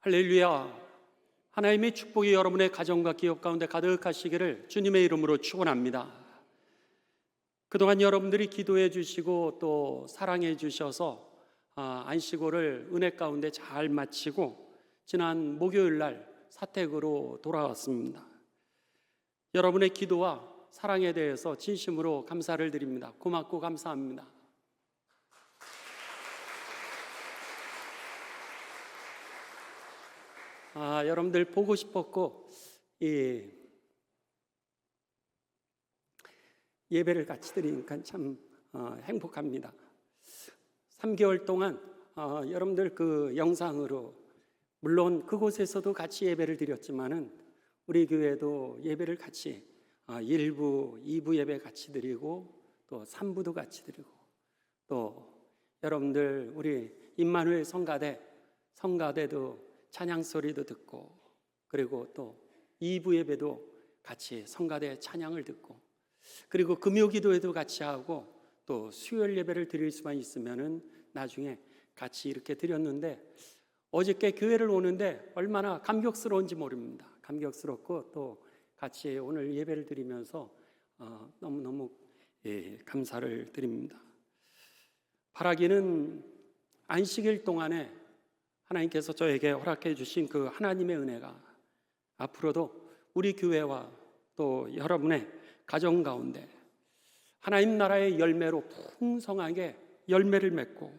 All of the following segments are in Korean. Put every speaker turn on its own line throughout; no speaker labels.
할렐루야. 하나님의 축복이 여러분의 가정과 기업 가운데 가득하시기를 주님의 이름으로 축원합니다. 그동안 여러분들이 기도해 주시고 또 사랑해 주셔서 안식일을 은혜 가운데 잘 마치고 지난 목요일 날 사택으로 돌아왔습니다. 여러분의 기도와 사랑에 대해서 진심으로 감사를 드립니다. 고맙고 감사합니다. 여러분들 보고 싶었고 예배를 같이 드리니까 참 행복합니다. 3개월 동안 여러분들 그 영상으로 물론 그곳에서도 같이 예배를 드렸지만은 우리 교회도 예배를 같이 1부, 2부 예배 같이 드리고 또 3부도 같이 드리고 또 여러분들 우리 임마누엘 성가대도 찬양 소리도 듣고 그리고 또 2부 예배도 같이 성가대 찬양을 듣고 그리고 금요 기도회도 같이 하고 또 수요일 예배를 드릴 수만 있으면은 나중에 같이 이렇게 드렸는데 어저께 교회를 오는데 얼마나 감격스러운지 모릅니다. 감격스럽고 또 같이 오늘 예배를 드리면서 너무너무 감사를 드립니다. 바라기는 안식일 동안에 하나님께서 저에게 허락해 주신 그 하나님의 은혜가 앞으로도 우리 교회와 또 여러분의 가정 가운데 하나님 나라의 열매로 풍성하게 열매를 맺고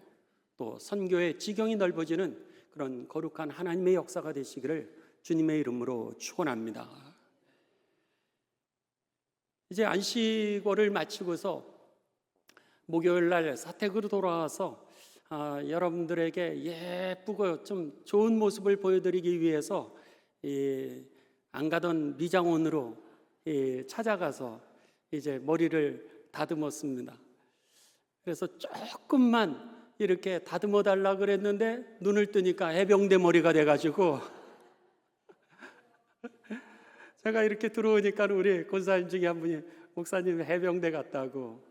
또 선교의 지경이 넓어지는 그런 거룩한 하나님의 역사가 되시기를 주님의 이름으로 축원합니다. 이제 안식일을 마치고서 목요일 날 사택으로 돌아와서 여러분들에게 예쁘고 좀 좋은 모습을 보여드리기 위해서 안 가던 미장원으로 찾아가서 이제 머리를 다듬었습니다. 그래서 조금만 이렇게 다듬어 달라 그랬는데 눈을 뜨니까 해병대 머리가 돼가지고 제가 이렇게 들어오니까 우리 권사님 중에 한 분이 목사님 해병대 같다고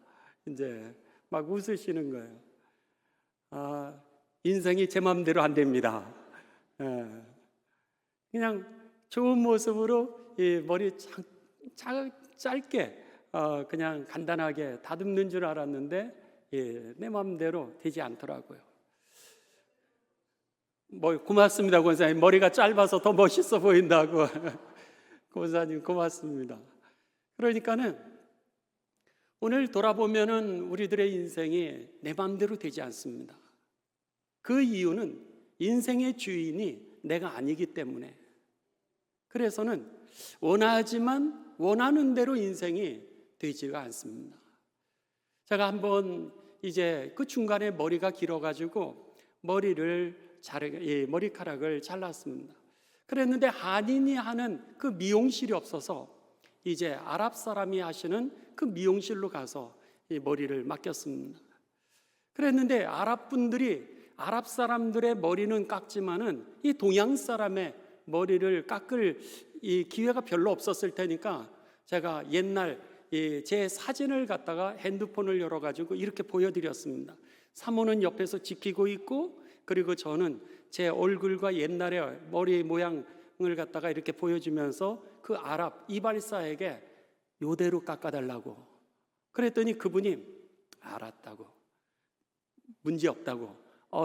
이제 막 웃으시는 거예요. 인생이 제 마음대로 안 됩니다. 그냥 좋은 모습으로 이 머리 짧게 그냥 간단하게 다듬는 줄 알았는데 내 마음대로 되지 않더라고요. 고맙습니다, 권사님. 머리가 짧아서 더 멋있어 보인다고. 권사님 고맙습니다. 그러니까는 오늘 돌아보면은 우리들의 인생이 내 마음대로 되지 않습니다. 그 이유는 인생의 주인이 내가 아니기 때문에. 그래서는 원하지만 원하는 대로 인생이 되지가 않습니다. 제가 한번 이제 그 중간에 머리가 길어가지고 머리카락을 잘랐습니다. 그랬는데 한인이 하는 그 미용실이 없어서 이제 아랍 사람이 하시는 그 미용실로 가서 이 머리를 맡겼습니다. 그랬는데 아랍 사람들의 머리는 깎지만은 이 동양 사람의 머리를 깎을 이 기회가 별로 없었을 테니까 제가 옛날 제 사진을 갖다가 핸드폰을 열어가지고 이렇게 보여드렸습니다. 사모는 옆에서 지키고 있고 그리고 저는 제 얼굴과 옛날의 머리 모양을 갖다가 이렇게 보여주면서 그 아랍 이발사에게 요대로 깎아달라고 그랬더니 그분이 알았다고 문제없다고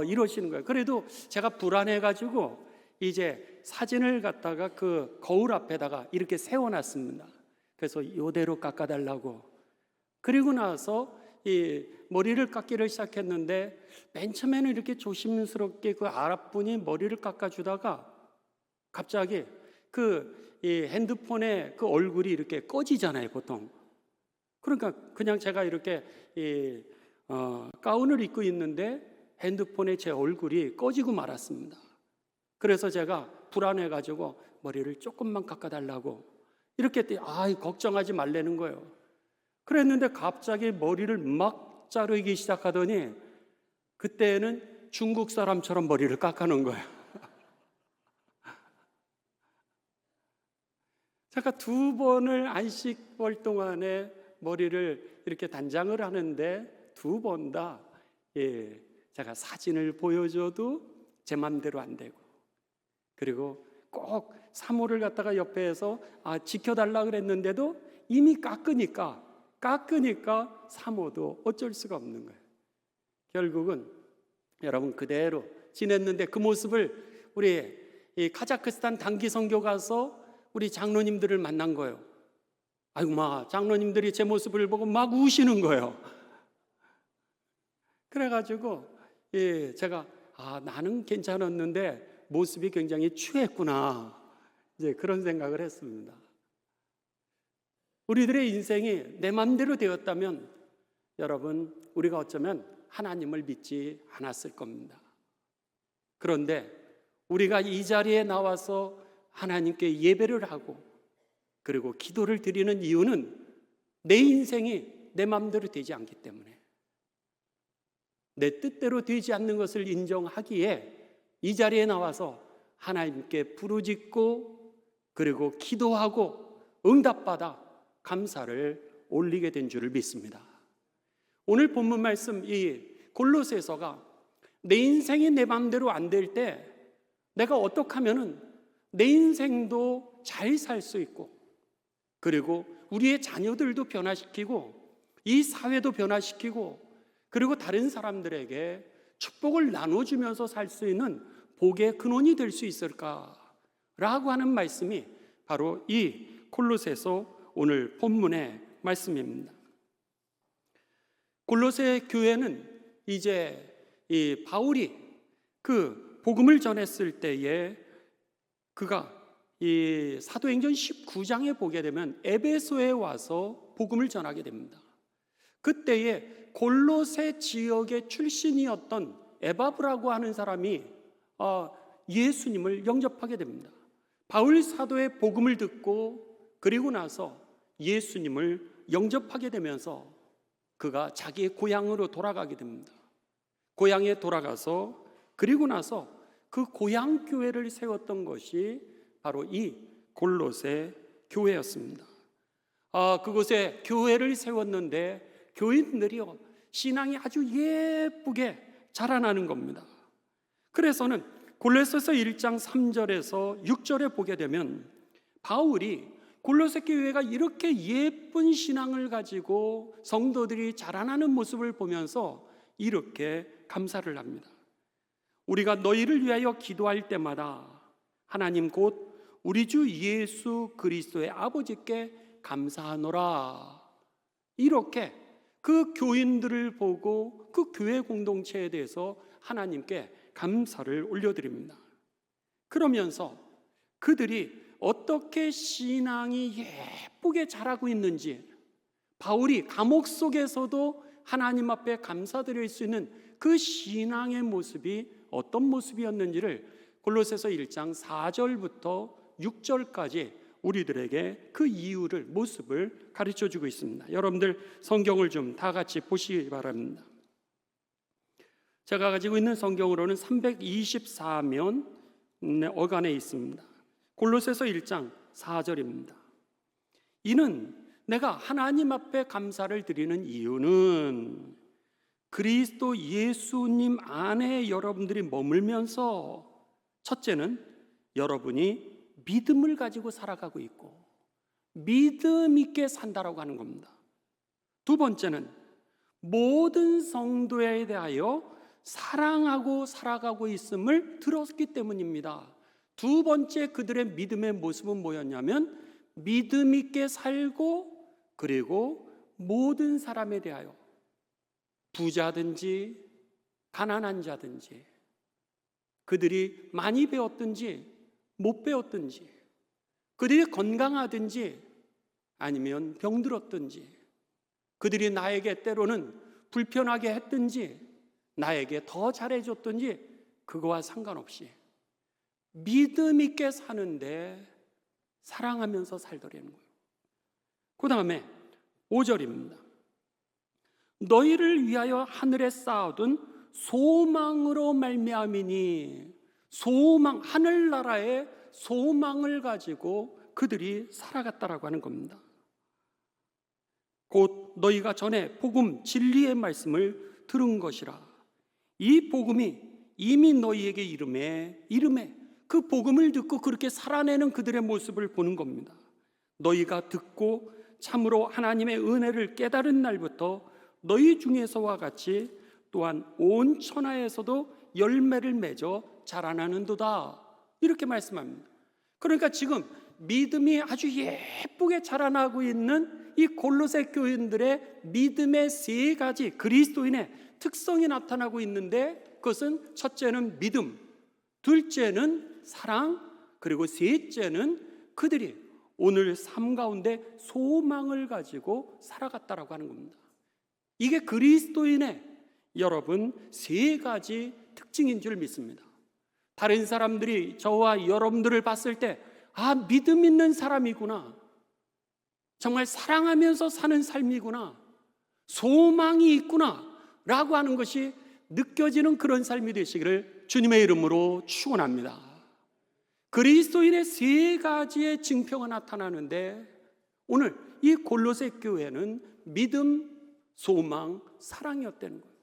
이러시는 거예요. 그래도 제가 불안해가지고 이제 사진을 갖다가 그 거울 앞에다가 이렇게 세워놨습니다. 그래서 요대로 깎아달라고. 그리고 나서 이 머리를 깎기를 시작했는데 맨 처음에는 이렇게 조심스럽게 그 아랍분이 머리를 깎아주다가 갑자기 이 핸드폰에 그 얼굴이 이렇게 꺼지잖아요, 보통. 그러니까 그냥 제가 이렇게 가운을 입고 있는데 핸드폰에 제 얼굴이 꺼지고 말았습니다. 그래서 제가 불안해가지고 머리를 조금만 깎아달라고 이렇게 걱정하지 말라는 거예요. 그랬는데 갑자기 머리를 막 자르기 시작하더니 그때는 중국 사람처럼 머리를 깎아놓은 거예요. 제가 2번을 안식월 동안에 머리를 이렇게 단장을 하는데 2번 다 제가 사진을 보여줘도 제 맘대로 안 되고 그리고 꼭 사모를 갖다가 옆에서 지켜달라 그랬는데도 이미 깎으니까 사모도 어쩔 수가 없는 거예요. 결국은 여러분 그대로 지냈는데 그 모습을 우리 이 카자흐스탄 단기 선교 가서 우리 장로님들을 만난 거예요. 아이고 막 장로님들이 제 모습을 보고 막 우시는 거예요. 그래가지고 제가 나는 괜찮았는데 모습이 굉장히 추했구나, 이제 그런 생각을 했습니다. 우리들의 인생이 내 마음대로 되었다면 여러분 우리가 어쩌면 하나님을 믿지 않았을 겁니다. 그런데 우리가 이 자리에 나와서 하나님께 예배를 하고 그리고 기도를 드리는 이유는 내 인생이 내 마음대로 되지 않기 때문에, 내 뜻대로 되지 않는 것을 인정하기에 이 자리에 나와서 하나님께 부르짖고 그리고 기도하고 응답받아 감사를 올리게 된 줄을 믿습니다. 오늘 본문 말씀 이 골로새서가 내 인생이 내 마음대로 안 될 때 내가 어떻게 하면은 내 인생도 잘 살 수 있고 그리고 우리의 자녀들도 변화시키고 이 사회도 변화시키고 그리고 다른 사람들에게 축복을 나눠주면서 살 수 있는 복의 근원이 될 수 있을까라고 하는 말씀이 바로 이 골로새서 오늘 본문의 말씀입니다. 골로새 교회는 이제 이 바울이 그 복음을 전했을 때에 그가 이 사도행전 19장에 보게 되면 에베소에 와서 복음을 전하게 됩니다. 그때에 골로새 지역의 출신이었던 에바브라고 하는 사람이 예수님을 영접하게 됩니다. 바울 사도의 복음을 듣고 그리고 나서 예수님을 영접하게 되면서 그가 자기의 고향으로 돌아가게 됩니다. 고향에 돌아가서 그리고 나서 그 고향 교회를 세웠던 것이 바로 이 골로새 교회였습니다. 그곳에 교회를 세웠는데 교인들이요 신앙이 아주 예쁘게 자라나는 겁니다. 그래서는 골로새서 1장 3절에서 6절에 보게 되면 바울이 골로새 교회가 이렇게 예쁜 신앙을 가지고 성도들이 자라나는 모습을 보면서 이렇게 감사를 합니다. 우리가 너희를 위하여 기도할 때마다 하나님 곧 우리 주 예수 그리스도의 아버지께 감사하노라. 이렇게 그 교인들을 보고 그 교회 공동체에 대해서 하나님께 감사를 올려드립니다. 그러면서 그들이 어떻게 신앙이 예쁘게 자라고 있는지, 바울이 감옥 속에서도 하나님 앞에 감사드릴 수 있는 그 신앙의 모습이 어떤 모습이었는지를 골로새서 1장 4절부터 6절까지 우리들에게 그 이유를, 모습을 가르쳐주고 있습니다. 여러분들 성경을 좀 다 같이 보시기 바랍니다. 제가 가지고 있는 성경으로는 324면 어간에 있습니다. 골로새서 1장 4절입니다. 이는 내가 하나님 앞에 감사를 드리는 이유는 그리스도 예수님 안에 여러분들이 머물면서, 첫째는 여러분이 믿음을 가지고 살아가고 있고 믿음 있게 산다라고 하는 겁니다. 두 번째는 모든 성도에 대하여 사랑하고 살아가고 있음을 들었기 때문입니다. 두 번째 그들의 믿음의 모습은 뭐였냐면 믿음 있게 살고 그리고 모든 사람에 대하여, 부자든지 가난한 자든지 그들이 많이 배웠든지 못 배웠든지 그들이 건강하든지 아니면 병들었든지 그들이 나에게 때로는 불편하게 했든지 나에게 더 잘해줬든지 그거와 상관없이 믿음 있게 사는데 사랑하면서 살더라는 거예요. 그 다음에 5절입니다. 너희를 위하여 하늘에 쌓아둔 소망으로 말미암이니, 소망, 하늘나라의 소망을 가지고 그들이 살아갔다라고 하는 겁니다. 곧 너희가 전에 복음 진리의 말씀을 들은 것이라. 이 복음이 이미 너희에게 이름에 그 복음을 듣고 그렇게 살아내는 그들의 모습을 보는 겁니다. 너희가 듣고 참으로 하나님의 은혜를 깨달은 날부터 너희 중에서와 같이 또한 온 천하에서도 열매를 맺어 자라나는도다, 이렇게 말씀합니다. 그러니까 지금 믿음이 아주 예쁘게 자라나고 있는 이 골로새 교인들의 믿음의 세 가지 그리스도인의 특성이 나타나고 있는데, 그것은 첫째는 믿음, 둘째는 사랑, 그리고 셋째는 그들이 오늘 삶 가운데 소망을 가지고 살아갔다라고 하는 겁니다. 이게 그리스도인의 여러분 세 가지 특징인 줄 믿습니다. 다른 사람들이 저와 여러분들을 봤을 때 믿음 있는 사람이구나, 정말 사랑하면서 사는 삶이구나, 소망이 있구나 라고 하는 것이 느껴지는 그런 삶이 되시기를 주님의 이름으로 축원합니다. 그리스도인의 세 가지의 증표가 나타나는데, 오늘 이 골로새 교회는 믿음, 소망, 사랑이었다는 거예요.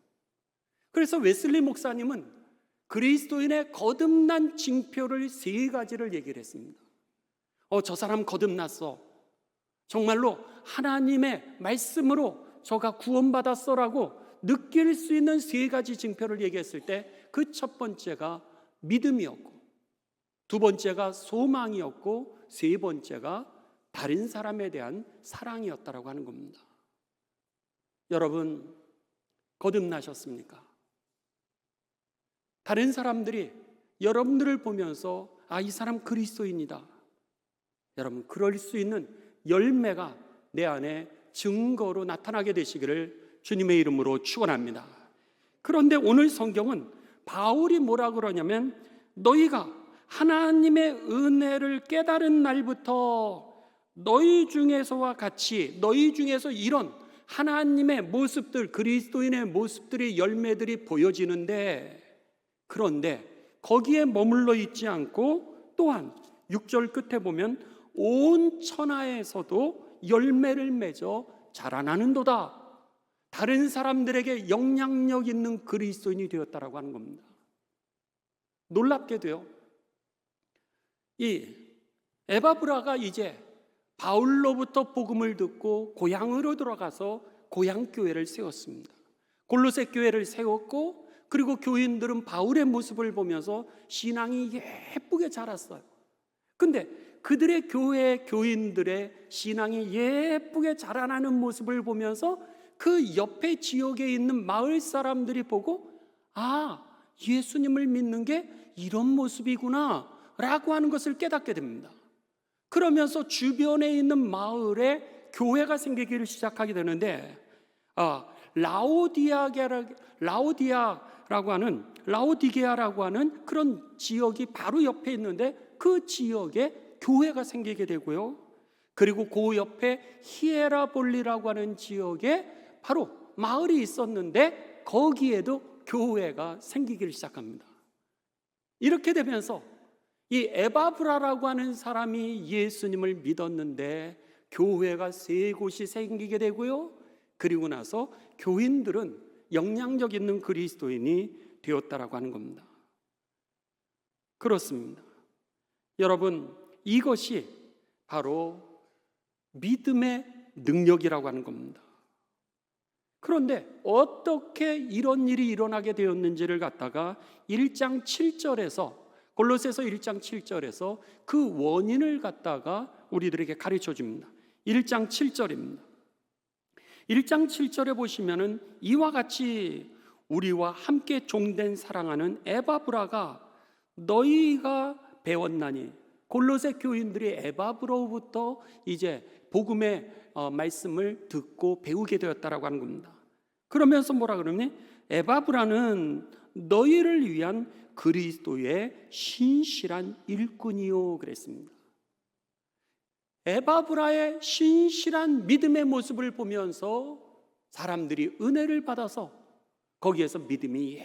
그래서 웨슬리 목사님은 그리스도인의 거듭난 징표를 세 가지를 얘기를 했습니다. 저 사람 거듭났어, 정말로 하나님의 말씀으로 저가 구원받았어라고 느낄 수 있는 세 가지 징표를 얘기했을 때, 그 첫 번째가 믿음이었고, 두 번째가 소망이었고, 세 번째가 다른 사람에 대한 사랑이었다라고 하는 겁니다. 여러분, 거듭나셨습니까? 다른 사람들이 여러분들을 보면서 이 사람 그리스도인이다, 여러분 그럴 수 있는 열매가 내 안에 증거로 나타나게 되시기를 주님의 이름으로 축원합니다. 그런데 오늘 성경은 바울이 뭐라 그러냐면, 너희가 하나님의 은혜를 깨달은 날부터 너희 중에서와 같이, 너희 중에서 이런 하나님의 모습들, 그리스도인의 모습들이, 열매들이 보여지는데, 그런데 거기에 머물러 있지 않고 또한 6절 끝에 보면 온 천하에서도 열매를 맺어 자라나는도다, 다른 사람들에게 영향력 있는 그리스도인이 되었다라고 하는 겁니다. 놀랍게도요, 이 에바브라가 이제 바울로부터 복음을 듣고 고향으로 들어가서 고향 교회를 세웠습니다. 골로새 교회를 세웠고, 그리고 교인들은 바울의 모습을 보면서 신앙이 예쁘게 자랐어요. 근데 그들의 교회 교인들의 신앙이 예쁘게 자라나는 모습을 보면서 그 옆에 지역에 있는 마을 사람들이 보고 예수님을 믿는 게 이런 모습이구나 라고 하는 것을 깨닫게 됩니다. 그러면서 주변에 있는 마을에 교회가 생기기를 시작하게 되는데, 라오디게아라고 하는 그런 지역이 바로 옆에 있는데, 그 지역에 교회가 생기게 되고요. 그리고 그 옆에 히에라볼리라고 하는 지역에 바로 마을이 있었는데, 거기에도 교회가 생기기를 시작합니다. 이렇게 되면서 이 에바브라라고 하는 사람이 예수님을 믿었는데 교회가 세 곳이 생기게 되고요. 그리고 나서 교인들은 영향력 있는 그리스도인이 되었다라고 하는 겁니다. 그렇습니다. 여러분, 이것이 바로 믿음의 능력이라고 하는 겁니다. 그런데 어떻게 이런 일이 일어나게 되었는지를 갖다가 1장 7절에서, 골로새서 1장 7절에서 그 원인을 갖다가 우리들에게 가르쳐 줍니다. 1장 7절입니다. 1장 7절에 보시면은 이와 같이 우리와 함께 종된 사랑하는 에바브라가 너희가 배웠나니, 골로새 교인들이 에바브로부터 이제 복음의 말씀을 듣고 배우게 되었다라고 하는 겁니다. 그러면서 뭐라 그러니? 에바브라는 너희를 위한 그리스도의 신실한 일꾼이요 그랬습니다. 에바브라의 신실한 믿음의 모습을 보면서 사람들이 은혜를 받아서 거기에서 믿음이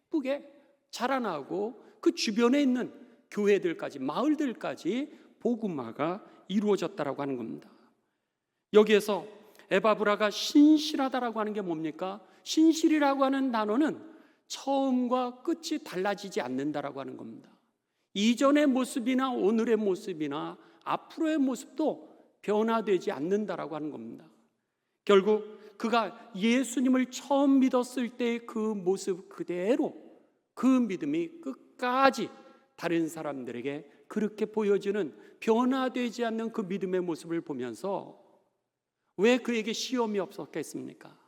예쁘게 자라나고 그 주변에 있는 교회들까지, 마을들까지 복음화가 이루어졌다라고 하는 겁니다. 여기에서 에바브라가 신실하다라고 하는 게 뭡니까? 신실이라고 하는 단어는 처음과 끝이 달라지지 않는다라고 하는 겁니다. 이전의 모습이나 오늘의 모습이나 앞으로의 모습도 변화되지 않는다라고 하는 겁니다. 결국 그가 예수님을 처음 믿었을 때의 그 모습 그대로 그 믿음이 끝까지 다른 사람들에게 그렇게 보여지는 변화되지 않는 그 믿음의 모습을 보면서 왜 그에게 시험이 없었겠습니까?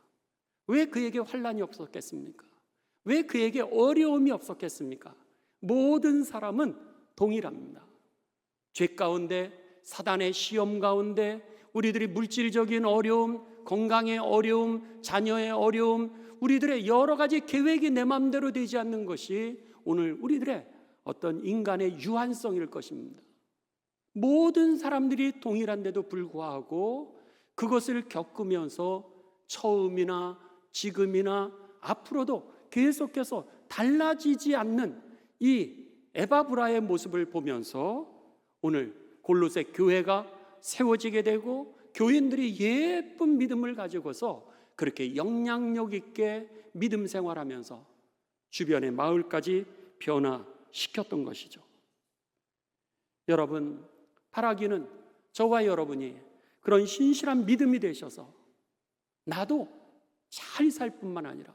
왜 그에게 환난이 없었겠습니까? 왜 그에게 어려움이 없었겠습니까? 모든 사람은 동일합니다. 죄 가운데, 사단의 시험 가운데, 우리들이 물질적인 어려움, 건강의 어려움, 자녀의 어려움, 우리들의 여러 가지 계획이 내 마음대로 되지 않는 것이 오늘 우리들의 어떤 인간의 유한성일 것입니다. 모든 사람들이 동일한데도 불구하고 그것을 겪으면서 처음이나 지금이나 앞으로도 계속해서 달라지지 않는 이 에바브라의 모습을 보면서 오늘 골로새 교회가 세워지게 되고 교인들이 예쁜 믿음을 가지고서 그렇게 영향력 있게 믿음 생활하면서 주변의 마을까지 변화시켰던 것이죠. 여러분, 바라기는 저와 여러분이 그런 신실한 믿음이 되셔서 나도 잘 살 뿐만 아니라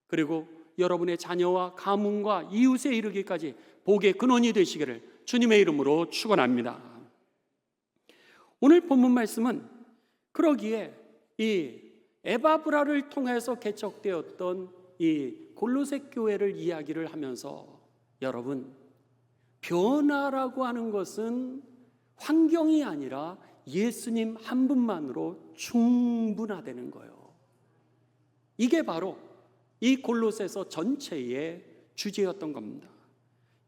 그리고 여러분의 자녀와 가문과 이웃에 이르기까지 복의 근원이 되시기를 주님의 이름으로 축원합니다. 오늘 본문 말씀은 그러기에 이 에바브라를 통해서 개척되었던 이 골로새 교회를 이야기를 하면서 여러분, 변화라고 하는 것은 환경이 아니라 예수님 한 분만으로 충분하다는 거예요. 이게 바로 이 골로새서 전체의 주제였던 겁니다.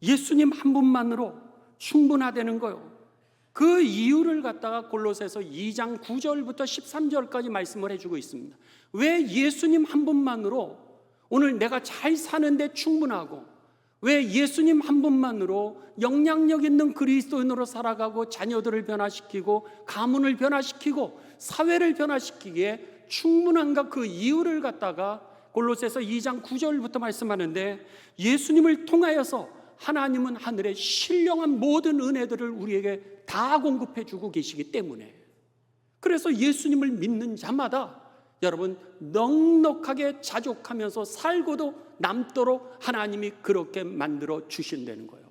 예수님 한 분만으로 충분하다는 거예요. 그 이유를 갖다가 골로새서 2장 9절부터 13절까지 말씀을 해주고 있습니다. 왜 예수님 한 분만으로 오늘 내가 잘 사는데 충분하고, 왜 예수님 한 분만으로 영향력 있는 그리스도인으로 살아가고 자녀들을 변화시키고 가문을 변화시키고 사회를 변화시키기에 충분한가, 그 이유를 갖다가 골로새서 2장 9절부터 말씀하는데, 예수님을 통하여서 하나님은 하늘의 신령한 모든 은혜들을 우리에게 다 공급해 주고 계시기 때문에, 그래서 예수님을 믿는 자마다 여러분 넉넉하게 자족하면서 살고도 남도록 하나님이 그렇게 만들어 주신다는 거예요.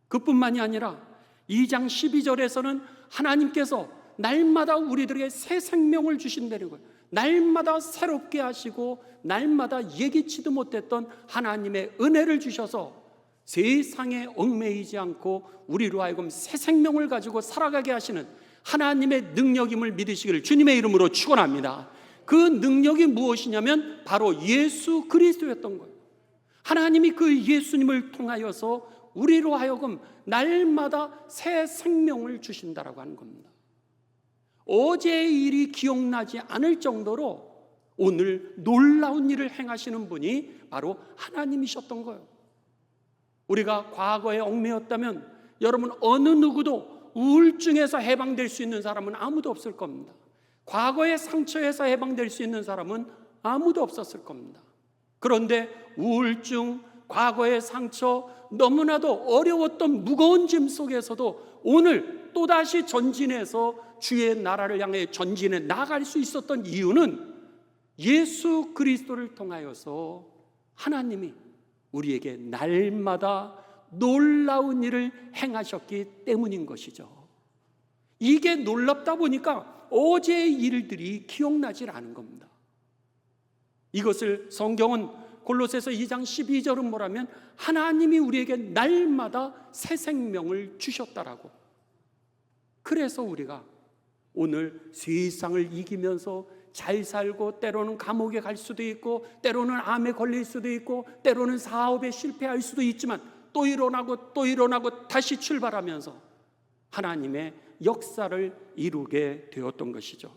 그뿐만이 아니라 2장 12절에서는 하나님께서 날마다 우리들에게 새 생명을 주신다는 거예요. 날마다 새롭게 하시고 날마다 예기치도 못했던 하나님의 은혜를 주셔서 세상에 얽매이지 않고 우리로 하여금 새 생명을 가지고 살아가게 하시는 하나님의 능력임을 믿으시기를 주님의 이름으로 축원합니다. 그 능력이 무엇이냐면 바로 예수 그리스도였던 거예요. 하나님이 그 예수님을 통하여서 우리로 하여금 날마다 새 생명을 주신다라고 하는 겁니다. 어제의 일이 기억나지 않을 정도로 오늘 놀라운 일을 행하시는 분이 바로 하나님이셨던 거예요. 우리가 과거에 얽매였다면 여러분 어느 누구도 우울증에서 해방될 수 있는 사람은 아무도 없을 겁니다. 과거의 상처에서 해방될 수 있는 사람은 아무도 없었을 겁니다. 그런데 우울증, 과거의 상처, 너무나도 어려웠던 무거운 짐 속에서도 오늘 또다시 전진해서 주의 나라를 향해 전진해 나갈 수 있었던 이유는 예수 그리스도를 통하여서 하나님이 우리에게 날마다 놀라운 일을 행하셨기 때문인 것이죠. 이게 놀랍다 보니까 어제의 일들이 기억나질 않은 겁니다. 이것을 성경은 골로새서 2장 12절은 뭐라면 하나님이 우리에게 날마다 새 생명을 주셨다라고. 그래서 우리가 오늘 세상을 이기면서 잘 살고 때로는 감옥에 갈 수도 있고 때로는 암에 걸릴 수도 있고 때로는 사업에 실패할 수도 있지만 또 일어나고 또 일어나고 다시 출발하면서 하나님의 역사를 이루게 되었던 것이죠.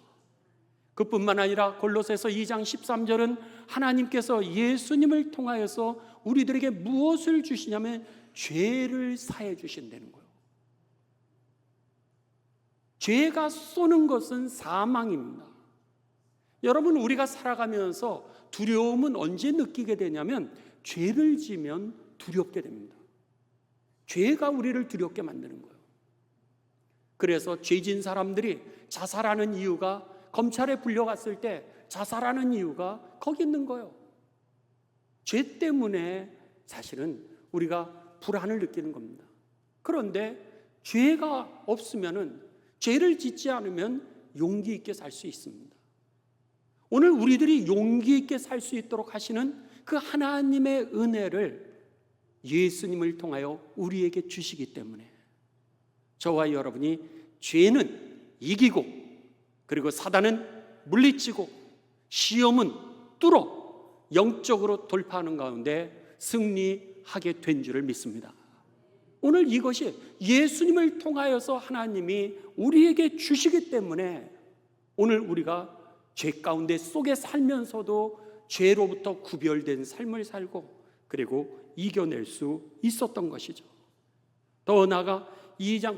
그뿐만 아니라 골로새서 2장 13절은 하나님께서 예수님을 통하여서 우리들에게 무엇을 주시냐면 죄를 사해 주신다는 거예요. 죄가 쏘는 것은 사망입니다. 여러분, 우리가 살아가면서 두려움은 언제 느끼게 되냐면 죄를 지면 두렵게 됩니다. 죄가 우리를 두렵게 만드는 거예요. 그래서 죄진 사람들이 자살하는 이유가, 검찰에 불려갔을 때 자살하는 이유가 거기 있는 거예요. 죄 때문에 사실은 우리가 불안을 느끼는 겁니다. 그런데 죄가 없으면은, 죄를 짓지 않으면 용기 있게 살 수 있습니다. 오늘 우리들이 용기 있게 살 수 있도록 하시는 그 하나님의 은혜를 예수님을 통하여 우리에게 주시기 때문에 저와 여러분이 죄는 이기고, 그리고 사단은 물리치고, 시험은 뚫어 영적으로 돌파하는 가운데 승리하게 된 줄을 믿습니다. 오늘 이것이 예수님을 통하여서 하나님이 우리에게 주시기 때문에 오늘 우리가 죄 가운데 속에 살면서도 죄로부터 구별된 삶을 살고, 그리고 이겨낼 수 있었던 것이죠. 더 나아가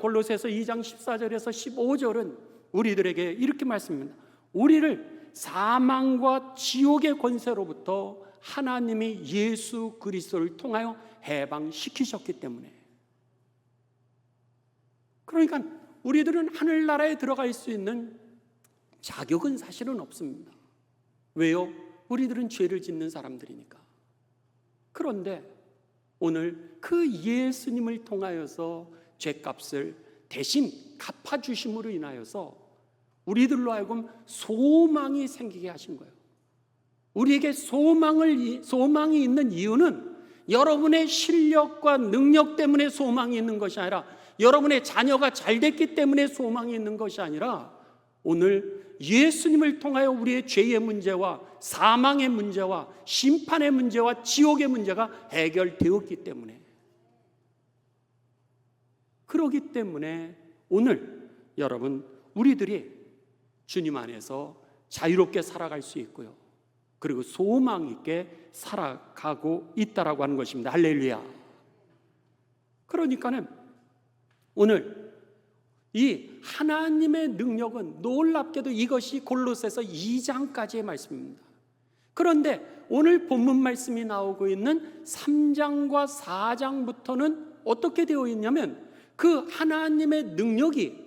골로새서 2장 14절에서 15절은 우리들에게 이렇게 말씀합니다. 우리를 사망과 지옥의 권세로부터 하나님이 예수 그리스도를 통하여 해방시키셨기 때문에, 그러니까 우리들은 하늘나라에 들어갈 수 있는 자격은 사실은 없습니다. 왜요? 우리들은 죄를 짓는 사람들이니까. 그런데 오늘 그 예수님을 통하여서 죄값을 대신 갚아주심으로 인하여서 우리들로 하여금 소망이 생기게 하신 거예요. 우리에게 소망이 있는 이유는 여러분의 실력과 능력 때문에 소망이 있는 것이 아니라, 여러분의 자녀가 잘 됐기 때문에 소망이 있는 것이 아니라, 오늘 예수님을 통하여 우리의 죄의 문제와 사망의 문제와 심판의 문제와 지옥의 문제가 해결되었기 때문에, 그렇기 때문에 오늘 여러분, 우리들이 주님 안에서 자유롭게 살아갈 수 있고요, 그리고 소망 있게 살아가고 있다라고 하는 것입니다. 할렐루야. 그러니까는 오늘 이 하나님의 능력은 놀랍게도 이것이 골로새서 2장까지의 말씀입니다. 그런데 오늘 본문 말씀이 나오고 있는 3장과 4장부터는 어떻게 되어 있냐면, 그 하나님의 능력이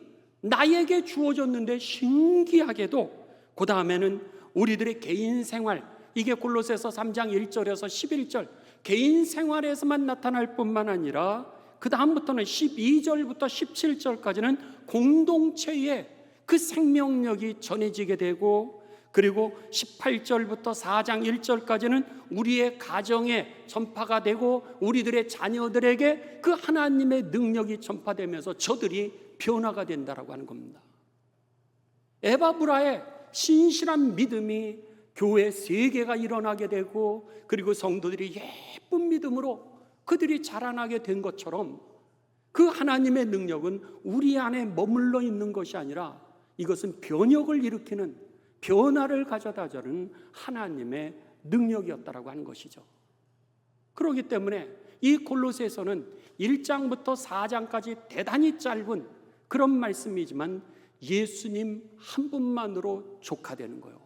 나에게 주어졌는데 신기하게도 그 다음에는 우리들의 개인 생활, 이게 골로새서 3장 1절에서 11절 개인 생활에서만 나타날 뿐만 아니라 그 다음부터는 12절부터 17절까지는 공동체의 그 생명력이 전해지게 되고, 그리고 18절부터 4장 1절까지는 우리의 가정에 전파가 되고 우리들의 자녀들에게 그 하나님의 능력이 전파되면서 저들이 변화가 된다라고 하는 겁니다. 에바브라의 신실한 믿음이 교회 세계가 일어나게 되고, 그리고 성도들이 예쁜 믿음으로 그들이 자라나게 된 것처럼, 그 하나님의 능력은 우리 안에 머물러 있는 것이 아니라 이것은 변혁을 일으키는, 변화를 가져다 주는 하나님의 능력이었다라고 하는 것이죠. 그렇기 때문에 이 골로새서는 1장부터 4장까지 대단히 짧은 그런 말씀이지만 예수님 한 분만으로 족하되는 거예요.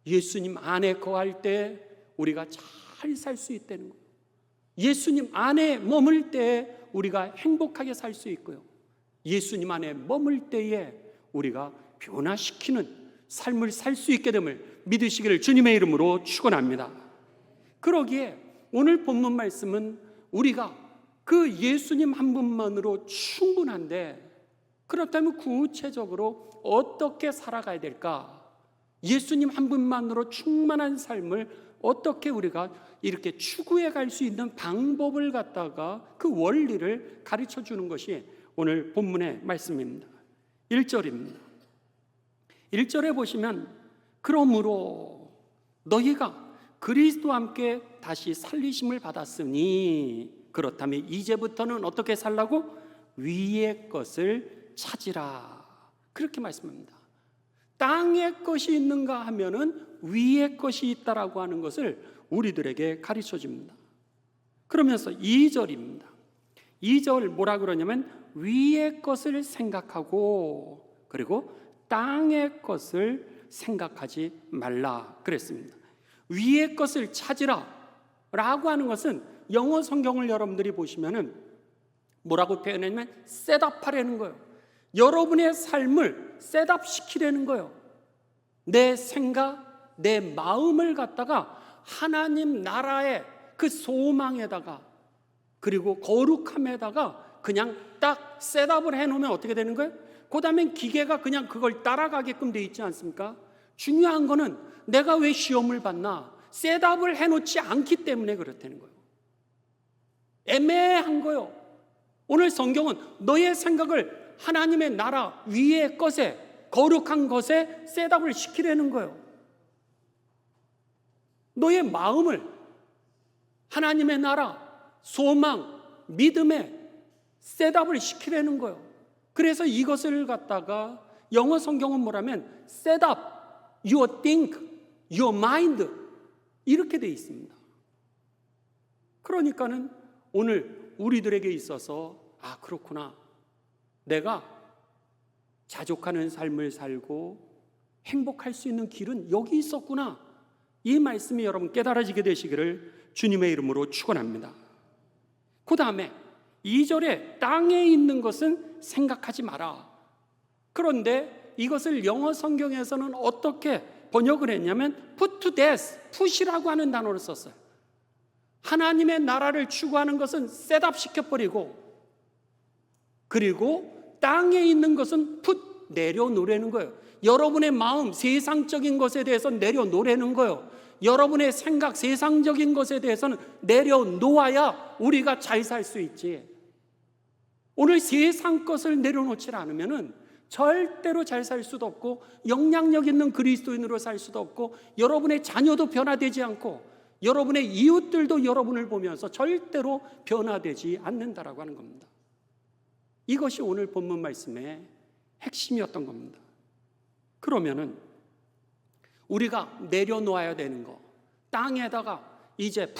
예수님 안에 거할 때 우리가 잘 살 수 있다는 거예요. 예수님 안에 머물 때 우리가 행복하게 살 수 있고요, 예수님 안에 머물 때에 우리가 변화시키는 삶을 살 수 있게 됨을 믿으시기를 주님의 이름으로 축원합니다. 그러기에 오늘 본문 말씀은 우리가 그 예수님 한 분만으로 충분한데, 그렇다면 구체적으로 어떻게 살아가야 될까? 예수님 한 분만으로 충만한 삶을 어떻게 우리가 이렇게 추구해 갈 수 있는 방법을 갖다가 그 원리를 가르쳐 주는 것이 오늘 본문의 말씀입니다. 1절입니다. 1절에 보시면, 그러므로 너희가 그리스도와 함께 다시 살리심을 받았으니 그렇다면 이제부터는 어떻게 살라고? 위의 것을 찾으라. 그렇게 말씀합니다. 땅의 것이 있는가 하면은 위의 것이 있다라고 하는 것을 우리들에게 가르쳐 줍니다. 그러면서 2절입니다. 2절 뭐라 그러냐면, 위의 것을 생각하고 그리고 땅의 것을 생각하지 말라 그랬습니다. 위의 것을 찾으라 라고 하는 것은 영어 성경을 여러분들이 보시면은 뭐라고 표현했냐면 셋업하라는 거예요. 여러분의 삶을 셋업시키라는 거예요. 내 생각, 내 마음을 갖다가 하나님 나라의 그 소망에다가 그리고 거룩함에다가 그냥 딱 셋업을 해놓으면 어떻게 되는 거예요? 그 다음엔 기계가 그냥 그걸 따라가게끔 돼 있지 않습니까? 중요한 거는 내가 왜 시험을 받나? 셋업을 해놓지 않기 때문에 그렇다는 거예요. 애매한 거예요. 오늘 성경은 너의 생각을 하나님의 나라 위의 것에, 거룩한 것에 셋업을 시키라는 거예요. 너의 마음을 하나님의 나라, 소망, 믿음에 셋업을 시키라는 거예요. 그래서 이것을 갖다가 영어 성경은 뭐라면 set up your think, your mind 이렇게 되어 있습니다. 그러니까는 오늘 우리들에게 있어서 그렇구나, 내가 자족하는 삶을 살고 행복할 수 있는 길은 여기 있었구나, 이 말씀이 여러분 깨달아지게 되시기를 주님의 이름으로 축원합니다. 그 다음에 2절에 땅에 있는 것은 생각하지 마라. 그런데 이것을 영어 성경에서는 어떻게 번역을 했냐면 put to death, put이라고 하는 단어를 썼어요. 하나님의 나라를 추구하는 것은 셋업 시켜버리고, 그리고 땅에 있는 것은 put, 내려놓으라는 거예요. 여러분의 마음, 세상적인 것에 대해서 내려놓으라는 거예요. 여러분의 생각, 세상적인 것에 대해서는 내려놓아야 우리가 잘 살 수 있지. 오늘 세상 것을 내려놓지 않으면 절대로 잘 살 수도 없고, 영향력 있는 그리스도인으로 살 수도 없고, 여러분의 자녀도 변화되지 않고, 여러분의 이웃들도 여러분을 보면서 절대로 변화되지 않는다라고 하는 겁니다. 이것이 오늘 본문 말씀의 핵심이었던 겁니다. 그러면은 우리가 내려놓아야 되는 거, 땅에다가 이제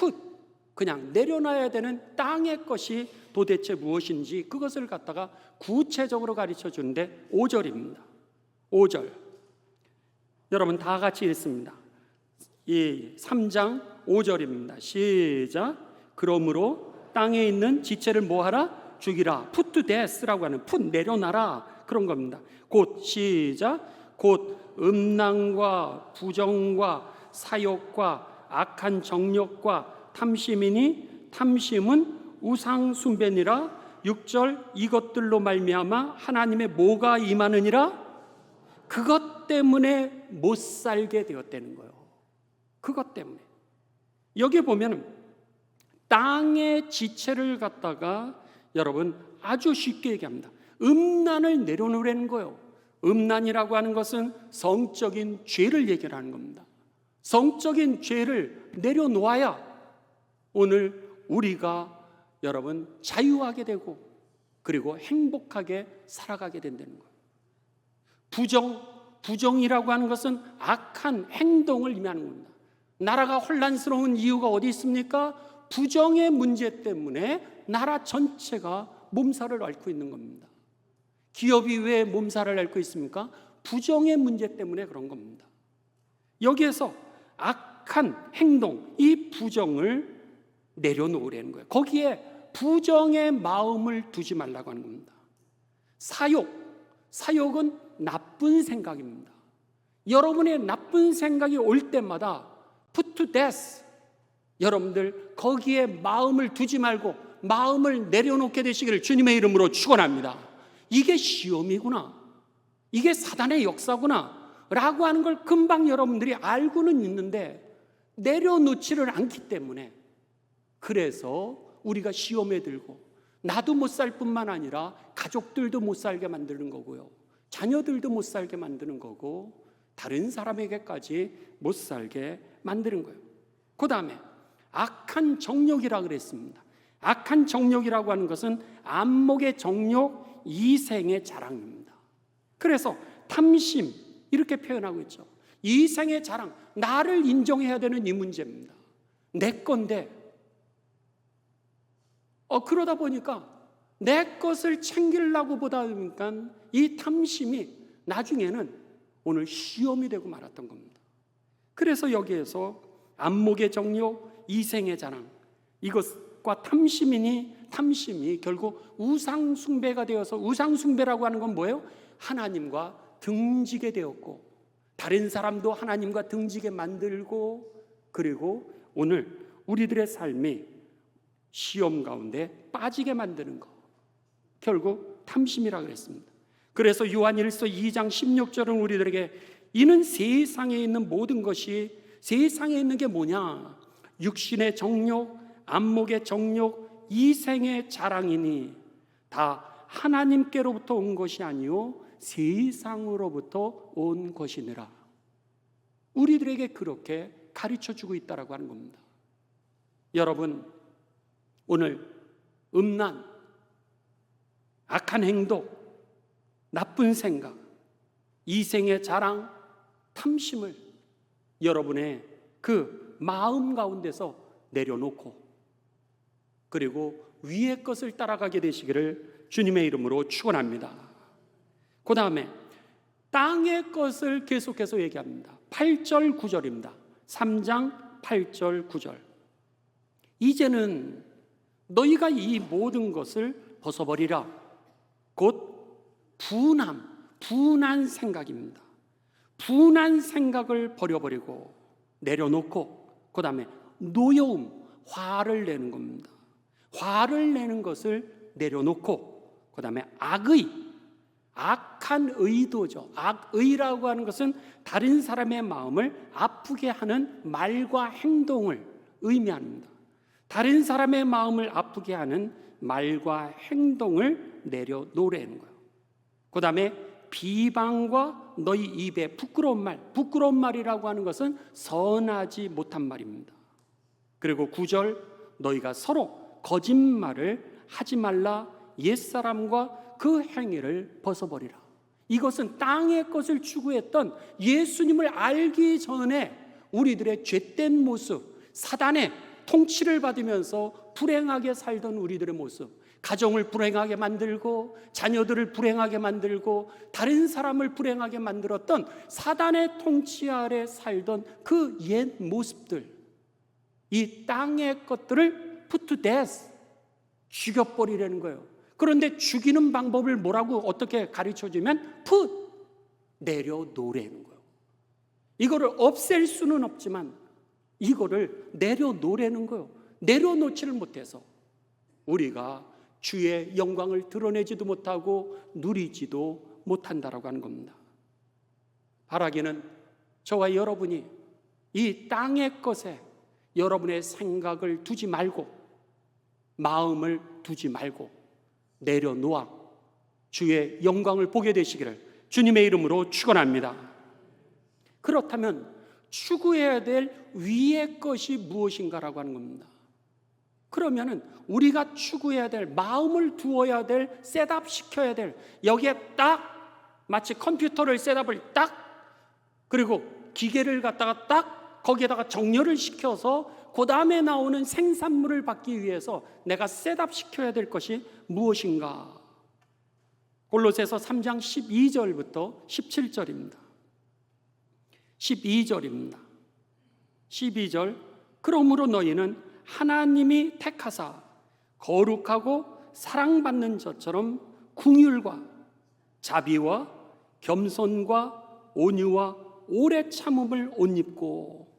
그냥 내려놔야 되는 땅의 것이 도대체 무엇인지 그것을 갖다가 구체적으로 가르쳐 주는데 5절입니다. 5절 여러분 다 같이 읽습니다. 이 3장 5절입니다. 시작. 그러므로 땅에 있는 지체를 뭐하라? 죽이라. put to death라고 하는 put, 내려놔라, 그런 겁니다. 곧 시작. 곧 음란과 부정과 사욕과 악한 정욕과 탐심이니 탐심은 우상 숭배니라. 6절 이것들로 말미암아 하나님의 뭐가 임하느니라? 그것 때문에 못 살게 되었다는 거예요. 그것 때문에. 여기 보면 땅의 지체를 갖다가 여러분 아주 쉽게 얘기합니다. 음란을 내려놓으라는 거예요. 음란이라고 하는 것은 성적인 죄를 얘기하는 겁니다. 성적인 죄를 내려놓아야 오늘 우리가 여러분 자유하게 되고 그리고 행복하게 살아가게 된다는 거예요. 부정이라고 하는 것은 악한 행동을 의미하는 겁니다. 나라가 혼란스러운 이유가 어디 있습니까? 부정의 문제 때문에 나라 전체가 몸살을 앓고 있는 겁니다. 기업이 왜 몸살을 앓고 있습니까? 부정의 문제 때문에 그런 겁니다. 여기에서 악한 행동, 이 부정을 내려놓으라는 거예요. 거기에 부정의 마음을 두지 말라고 하는 겁니다. 사욕은 나쁜 생각입니다. 여러분의 나쁜 생각이 올 때마다 put to death, 여러분들 거기에 마음을 두지 말고 마음을 내려놓게 되시기를 주님의 이름으로 축원합니다. 이게 시험이구나, 이게 사단의 역사구나 라고 하는 걸 금방 여러분들이 알고는 있는데 내려놓지를 않기 때문에, 그래서 우리가 시험에 들고 나도 못 살 뿐만 아니라 가족들도 못 살게 만드는 거고요, 자녀들도 못 살게 만드는 거고, 다른 사람에게까지 못 살게 만드는 거예요. 그 다음에 악한 정욕이라고 그랬습니다. 악한 정욕이라고 하는 것은 안목의 정욕, 이생의 자랑입니다. 그래서 탐심 이렇게 표현하고 있죠. 이생의 자랑, 나를 인정해야 되는 이 문제입니다. 내 건데 그러다 보니까 내 것을 챙기려고 보다 보니까 이 탐심이 나중에는 오늘 시험이 되고 말았던 겁니다. 그래서 여기에서 안목의 정욕, 이생의 자랑, 탐욕과 탐심이 결국 우상 숭배가 되어서, 우상 숭배라고 하는 건 뭐예요? 하나님과 등지게 되었고, 다른 사람도 하나님과 등지게 만들고, 그리고 오늘 우리들의 삶이 시험 가운데 빠지게 만드는 거, 결국 탐심이라고 그랬습니다. 그래서 요한일서 2장 16절은 우리들에게 이는 세상에 있는 모든 것이, 세상에 있는 게 뭐냐? 육신의 정욕, 안목의 정욕, 이생의 자랑이니 다 하나님께로부터 온 것이 아니요 세상으로부터 온 것이니라. 우리들에게 그렇게 가르쳐주고 있다라고 하는 겁니다. 여러분, 오늘 음란, 악한 행동, 나쁜 생각, 이생의 자랑, 탐심을 여러분의 그 마음 가운데서 내려놓고, 그리고 위의 것을 따라가게 되시기를 주님의 이름으로 축원합니다. 그 다음에 땅의 것을 계속해서 얘기합니다. 8절 9절입니다. 3장 8절 9절. 이제는 너희가 이 모든 것을 벗어버리라. 곧 분한 생각입니다. 분한 생각을 버려버리고 내려놓고, 그 다음에 노여움, 화를 내는 겁니다. 화를 내는 것을 내려놓고, 그 다음에 악한 의도죠. 악의라고 하는 것은 다른 사람의 마음을 아프게 하는 말과 행동을 의미합니다. 다른 사람의 마음을 아프게 하는 말과 행동을 내려놓으라는 거예요. 그 다음에 비방과 너희 입에 부끄러운 말이라고 하는 것은 선하지 못한 말입니다. 그리고 9절, 너희가 서로 거짓말을 하지 말라. 옛사람과 그 행위를 벗어버리라. 이것은 땅의 것을 추구했던, 예수님을 알기 전에 우리들의 죄된 모습, 사단의 통치를 받으면서 불행하게 살던 우리들의 모습, 가정을 불행하게 만들고 자녀들을 불행하게 만들고 다른 사람을 불행하게 만들었던 사단의 통치 아래 살던 그 옛 모습들, 이 땅의 것들을 put to death, 죽여버리라는 거예요. 그런데 죽이는 방법을 뭐라고 어떻게 가르쳐주면 내려놓으라는 거예요. 이거를 없앨 수는 없지만 이거를 내려놓으라는 거예요. 내려놓지를 못해서 우리가 주의 영광을 드러내지도 못하고 누리지도 못한다라고 하는 겁니다. 바라기는 저와 여러분이 이 땅의 것에 여러분의 생각을 두지 말고, 마음을 두지 말고 내려놓아 주의 영광을 보게 되시기를 주님의 이름으로 축원합니다. 그렇다면 추구해야 될 위의 것이 무엇인가라고 하는 겁니다. 그러면은 우리가 추구해야 될, 마음을 두어야 될, 셋업 시켜야 될, 여기에 딱 마치 컴퓨터를 셋업을 딱, 그리고 기계를 갖다가 딱 거기에다가 정렬을 시켜서 그 다음에 나오는 생산물을 받기 위해서 내가 셋업 시켜야 될 것이 무엇인가? 골로새서 3장 12절부터 17절입니다. 12절, 그러므로 너희는 하나님이 택하사 거룩하고 사랑받는 자처럼 긍휼과 자비와 겸손과 온유와 오래 참음을 옷 입고.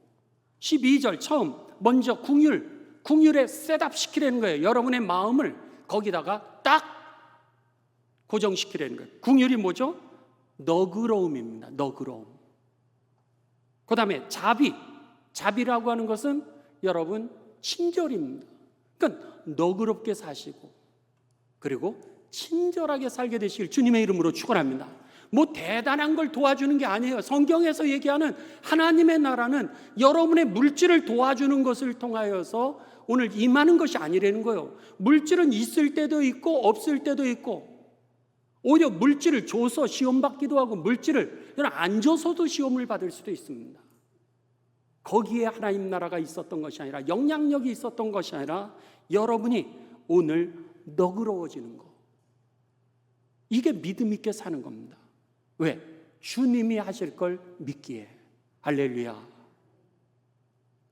12절 처음 먼저 긍휼에 셋업 시키라는 거예요. 여러분의 마음을 거기다가 딱 고정시키라는 거예요. 긍휼이 뭐죠? 너그러움입니다. 너그러움. 그 다음에 자비라고 하는 것은 여러분 친절입니다. 그러니까 너그럽게 사시고, 그리고 친절하게 살게 되시길 주님의 이름으로 축원합니다. 뭐 대단한 걸 도와주는 게 아니에요. 성경에서 얘기하는 하나님의 나라는 여러분의 물질을 도와주는 것을 통하여서 오늘 임하는 것이 아니라는 거예요. 물질은 있을 때도 있고 없을 때도 있고, 오히려 물질을 줘서 시험 받기도 하고 물질을 안 줘서도 시험을 받을 수도 있습니다. 거기에 하나님 나라가 있었던 것이 아니라, 영향력이 있었던 것이 아니라 여러분이 오늘 너그러워지는 거, 이게 믿음 있게 사는 겁니다. 왜? 주님이 하실 걸 믿기에. 할렐루야.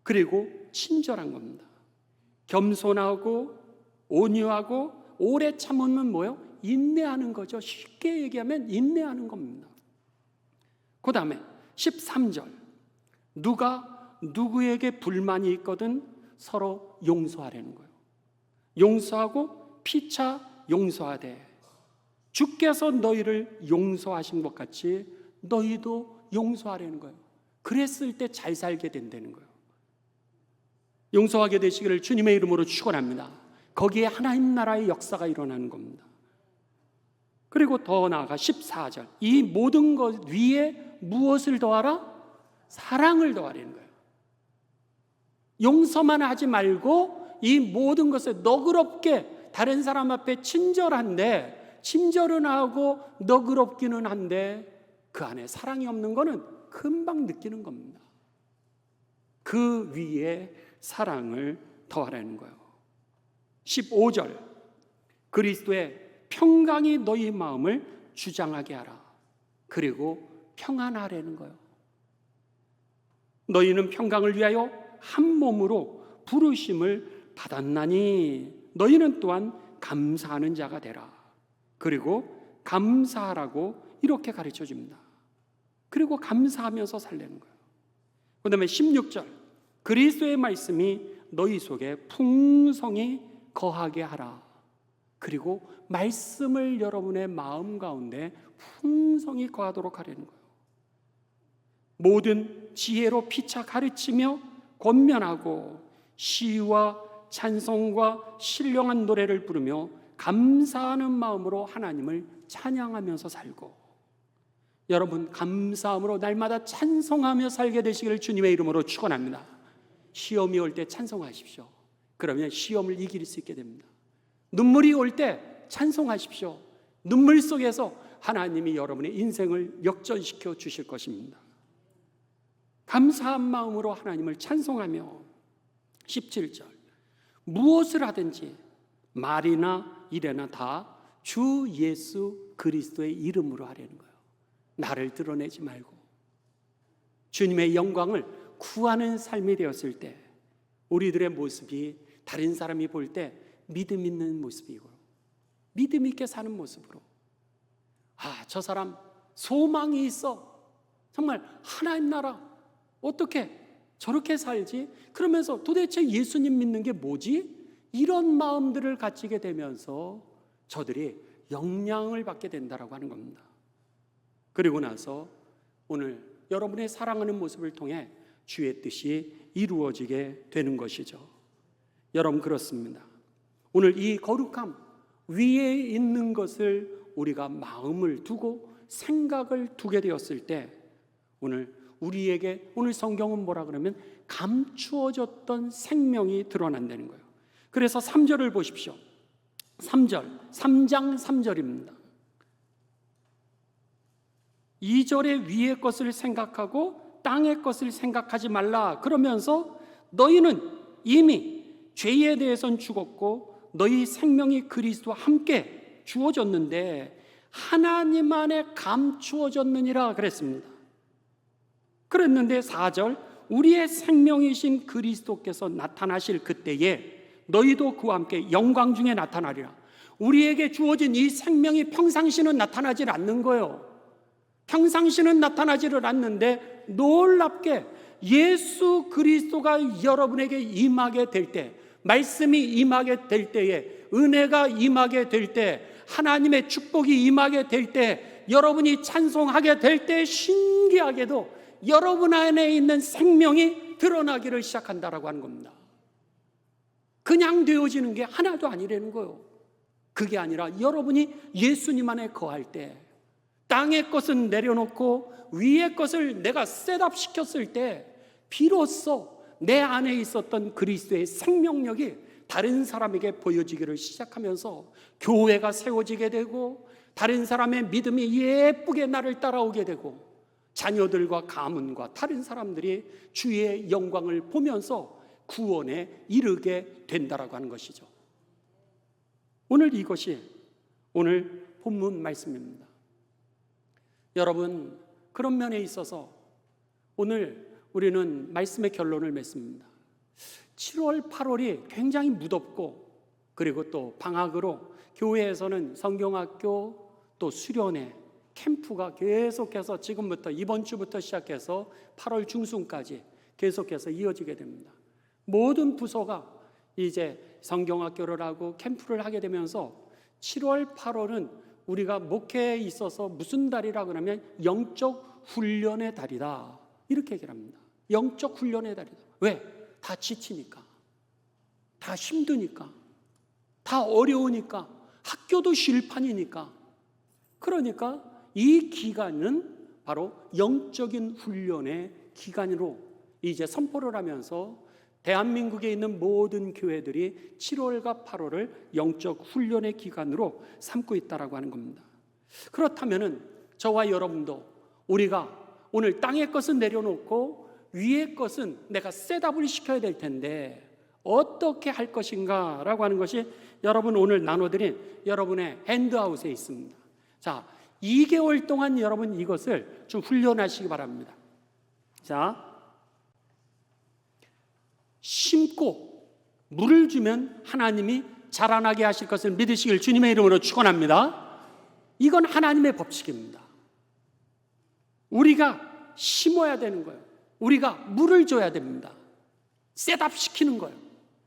그리고 친절한 겁니다. 겸손하고 온유하고 오래 참으면 뭐요? 인내하는 거죠. 쉽게 얘기하면 인내하는 겁니다. 그 다음에 13절, 누가 누구에게 불만이 있거든 서로 용서하라는 거예요. 용서하고 피차 용서하되 주께서 너희를 용서하신 것 같이 너희도 용서하라는 거예요. 그랬을 때 잘 살게 된다는 거예요. 용서하게 되시기를 주님의 이름으로 축원합니다. 거기에 하나님 나라의 역사가 일어나는 겁니다. 그리고 더 나아가 14절, 이 모든 것 위에 무엇을 더하라? 사랑을 더하라는 거예요. 용서만 하지 말고 이 모든 것을 너그럽게, 다른 사람 앞에 친절한데, 친절은 하고 너그럽기는 한데 그 안에 사랑이 없는 거는 금방 느끼는 겁니다. 그 위에 사랑을 더하라는 거예요. 15절, 그리스도의 평강이 너희 마음을 주장하게 하라. 그리고 평안하라는 거예요. 너희는 평강을 위하여 한 몸으로 부르심을 받았나니 너희는 또한 감사하는 자가 되라. 그리고 감사하라고 이렇게 가르쳐 줍니다. 그리고 감사하면서 살라는 거예요. 그 다음에 16절, 그리스도의 말씀이 너희 속에 풍성히 거하게 하라. 그리고 말씀을 여러분의 마음 가운데 풍성히 거하도록 하라는 거예요. 모든 지혜로 피차 가르치며 권면하고 시와 찬송과 신령한 노래를 부르며 감사하는 마음으로 하나님을 찬양하면서 살고, 여러분 감사함으로 날마다 찬송하며 살게 되시기를 주님의 이름으로 축원합니다. 시험이 올 때 찬송하십시오. 그러면 시험을 이길 수 있게 됩니다. 눈물이 올 때 찬송하십시오. 눈물 속에서 하나님이 여러분의 인생을 역전시켜 주실 것입니다. 감사한 마음으로 하나님을 찬송하며 17절, 무엇을 하든지 말이나 일에나 다 주 예수 그리스도의 이름으로 하려는 거예요. 나를 드러내지 말고 주님의 영광을 구하는 삶이 되었을 때 우리들의 모습이 다른 사람이 볼 때 믿음 있는 모습이고 믿음 있게 사는 모습으로, 아, 저 사람 소망이 있어, 정말 하나님 나라 어떻게 저렇게 살지? 그러면서 도대체 예수님 믿는 게 뭐지? 이런 마음들을 가지게 되면서 저들이 영향을 받게 된다라고 하는 겁니다. 그리고 나서 오늘 여러분의 사랑하는 모습을 통해 주의 뜻이 이루어지게 되는 것이죠. 여러분 그렇습니다. 오늘 이 거룩함 위에 있는 것을 우리가 마음을 두고 생각을 두게 되었을 때 오늘 우리에게, 오늘 성경은 뭐라 그러면 감추어졌던 생명이 드러난다는 거예요. 그래서 3절을 보십시오. 3절, 3장 3절입니다. 2절에 위의 것을 생각하고 땅의 것을 생각하지 말라. 그러면서 너희는 이미 죄에 대해서는 죽었고 너희 생명이 그리스도와 함께 주어졌는데 하나님 안에 감추어졌느니라 그랬습니다. 그랬는데 4절, 우리의 생명이신 그리스도께서 나타나실 그때에 너희도 그와 함께 영광 중에 나타나리라. 우리에게 주어진 이 생명이 평상시는 나타나질 않는 거예요. 평상시는 나타나지를 않는데 놀랍게 예수 그리스도가 여러분에게 임하게 될 때, 말씀이 임하게 될 때에, 은혜가 임하게 될 때, 하나님의 축복이 임하게 될 때, 여러분이 찬송하게 될 때 신기하게도 여러분 안에 있는 생명이 드러나기를 시작한다라고 하는 겁니다. 그냥 되어지는 게 하나도 아니라는 거예요. 그게 아니라 여러분이 예수님 안에 거할 때 땅의 것은 내려놓고 위의 것을 내가 셋업시켰을 때 비로소 내 안에 있었던 그리스도의 생명력이 다른 사람에게 보여지기를 시작하면서 교회가 세워지게 되고 다른 사람의 믿음이 예쁘게 나를 따라오게 되고 자녀들과 가문과 다른 사람들이 주의 영광을 보면서 구원에 이르게 된다라고 하는 것이죠. 오늘 이것이 오늘 본문 말씀입니다. 여러분, 그런 면에 있어서 오늘 우리는 말씀의 결론을 맺습니다. 7월, 8월이 굉장히 무덥고, 그리고 또 방학으로 교회에서는 성경학교, 또 수련회, 캠프가 계속해서 지금부터 이번 주부터 시작해서 8월 중순까지 계속해서 이어지게 됩니다. 모든 부서가 이제 성경학교를 하고 캠프를 하게 되면서 7월, 8월은 우리가 목회에 있어서 무슨 달이라 그러면 영적 훈련의 달이다, 이렇게 얘기를 합니다. 영적 훈련의 달이다. 왜? 다 지치니까, 다 힘드니까, 다 어려우니까, 학교도 쉴판이니까. 그러니까 이 기간은 바로 영적인 훈련의 기간으로 이제 선포를 하면서 대한민국에 있는 모든 교회들이 7월과 8월을 영적 훈련의 기간으로 삼고 있다라고 하는 겁니다. 그렇다면은 저와 여러분도 우리가 오늘 땅의 것은 내려놓고 위의 것은 내가 셋업을 시켜야 될 텐데 어떻게 할 것인가 라고 하는 것이 여러분 오늘 나눠드린 여러분의 핸드아웃에 있습니다. 자, 2개월 동안 여러분 이것을 좀 훈련하시기 바랍니다. 자, 심고 물을 주면 하나님이 자라나게 하실 것을 믿으시길 주님의 이름으로 축원합니다. 이건 하나님의 법칙입니다. 우리가 심어야 되는 거예요. 우리가 물을 줘야 됩니다. 셋업시키는 거예요.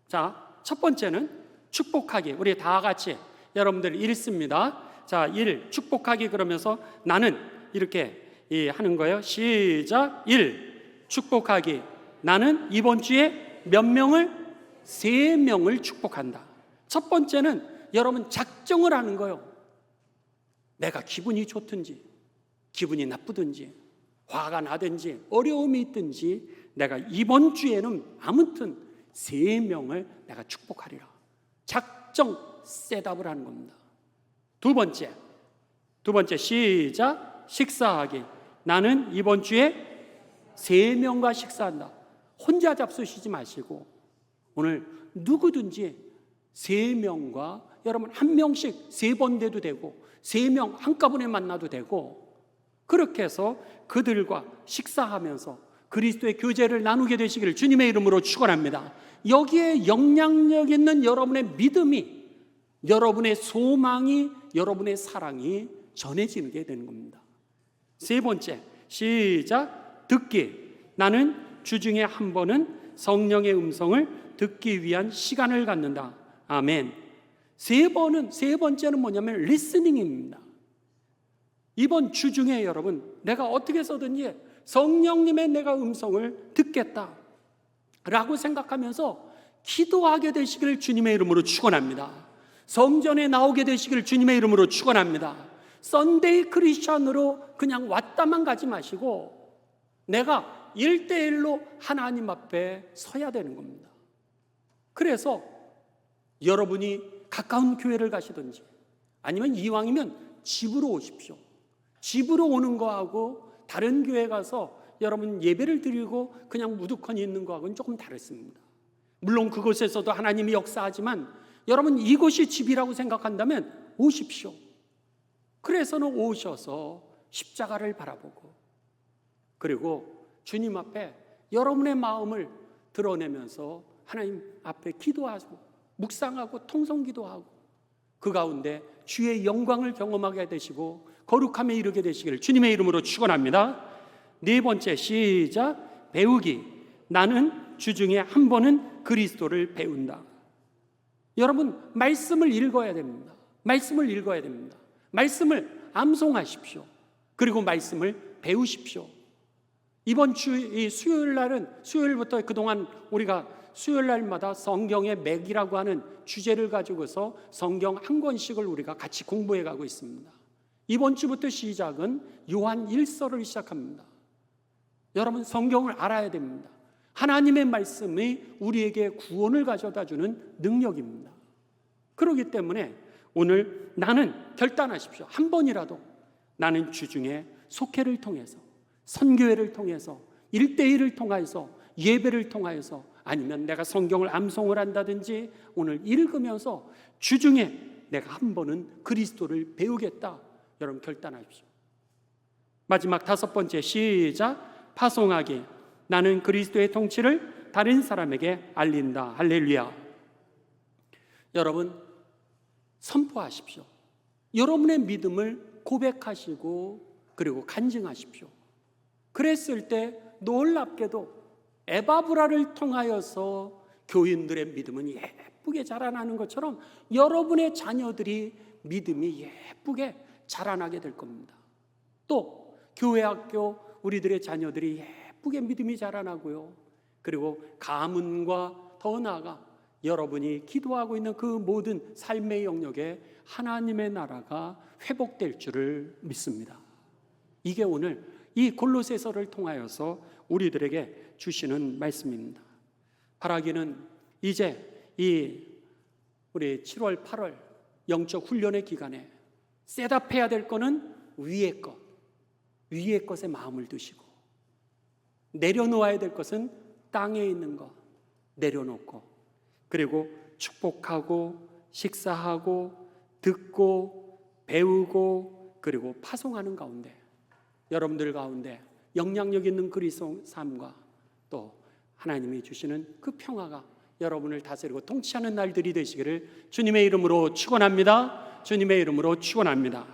자, 첫 번째는 축복하기. 우리 다 같이 여러분들 읽습니다. 자, 1 축복하기. 그러면서 나는 이렇게 하는 거예요. 시작. 1 축복하기. 나는 이번 주에 몇 명을? 3명을 축복한다. 첫 번째는 여러분 작정을 하는 거예요. 내가 기분이 좋든지 기분이 나쁘든지 화가 나든지 어려움이 있든지 내가 이번 주에는 아무튼 3명을 내가 축복하리라. 작정, 셋업을 하는 겁니다. 두 번째 시작. 식사하기. 나는 이번 주에 3명과 식사한다. 혼자 잡수시지 마시고 오늘 누구든지 3명과 여러분 1명씩 3번 돼도 되고 3명 한꺼번에 만나도 되고 그렇게 해서 그들과 식사하면서 그리스도의 교제를 나누게 되시기를 주님의 이름으로 축원합니다. 여기에 영향력 있는 여러분의 믿음이, 여러분의 소망이, 여러분의 사랑이 전해지게 되는 겁니다. 세 번째 시작. 듣기. 나는 주중에 한 번은 성령의 음성을 듣기 위한 시간을 갖는다. 아멘. 세 번째는 뭐냐면 리스닝입니다. 이번 주중에 여러분 내가 어떻게 해서든지 성령님의 내가 음성을 듣겠다 라고 생각하면서 기도하게 되시기를 주님의 이름으로 축원합니다. 성전에 나오게 되시기를 주님의 이름으로 축원합니다. 썬데이 크리스천으로 그냥 왔다만 가지 마시고 내가 1대1로 하나님 앞에 서야 되는 겁니다. 그래서 여러분이 가까운 교회를 가시든지 아니면 이왕이면 집으로 오십시오. 집으로 오는 거하고 다른 교회 가서 여러분 예배를 드리고 그냥 무두커니 있는 거하고는 조금 다릅니다. 물론 그곳에서도 하나님이 역사하지만 여러분 이곳이 집이라고 생각한다면 오십시오. 그래서는 오셔서 십자가를 바라보고 그리고 주님 앞에 여러분의 마음을 드러내면서 하나님 앞에 기도하고 묵상하고 통성기도하고 그 가운데 주의 영광을 경험하게 되시고 거룩함에 이르게 되시기를 주님의 이름으로 축원합니다. 네 번째 시작. 배우기. 나는 주중에 한 번은 그리스도를 배운다. 여러분 말씀을 읽어야 됩니다. 말씀을 읽어야 됩니다. 말씀을 암송하십시오. 그리고 말씀을 배우십시오. 이번 주 이 수요일 날은 수요일부터 그동안 우리가 수요일 날마다 성경의 맥이라고 하는 주제를 가지고서 성경 한 권씩을 우리가 같이 공부해 가고 있습니다. 이번 주부터 시작은 요한 1서를 시작합니다. 여러분 성경을 알아야 됩니다. 하나님의 말씀이 우리에게 구원을 가져다 주는 능력입니다. 그렇기 때문에 오늘 나는 결단하십시오. 한 번이라도 나는 주중에 속회를 통해서 선교회를 통해서 1대1을 통해서 예배를 통해서 아니면 내가 성경을 암송을 한다든지 오늘 읽으면서 주중에 내가 한 번은 그리스도를 배우겠다. 여러분 결단하십시오. 마지막 5번째 시작. 파송하기. 나는 그리스도의 통치를 다른 사람에게 알린다. 할렐루야. 여러분, 선포하십시오. 여러분의 믿음을 고백하시고 그리고 간증하십시오. 그랬을 때 놀랍게도 에바브라를 통하여서 교인들의 믿음은 예쁘게 자라나는 것처럼 여러분의 자녀들이 믿음이 예쁘게 자라나게 될 겁니다. 또 교회 학교 우리들의 자녀들이 예쁘게 믿음이 자라나고요. 그리고 가문과 더 나아가 여러분이 기도하고 있는 그 모든 삶의 영역에 하나님의 나라가 회복될 줄을 믿습니다. 이게 오늘 이 골로새서를 통하여서 우리들에게 주시는 말씀입니다. 바라기는 이제 이 우리 7월 8월 영적 훈련의 기간에 셋업해야 될 거는 위의 것에 마음을 두시고, 내려놓아야 될 것은 땅에 있는 것 내려놓고, 그리고 축복하고 식사하고 듣고 배우고 그리고 파송하는 가운데 여러분들 가운데 영향력 있는 그리스도 삶과 또 하나님이 주시는 그 평화가 여러분을 다스리고 통치하는 날들이 되시기를 주님의 이름으로 축원합니다. 주님의 이름으로 축원합니다.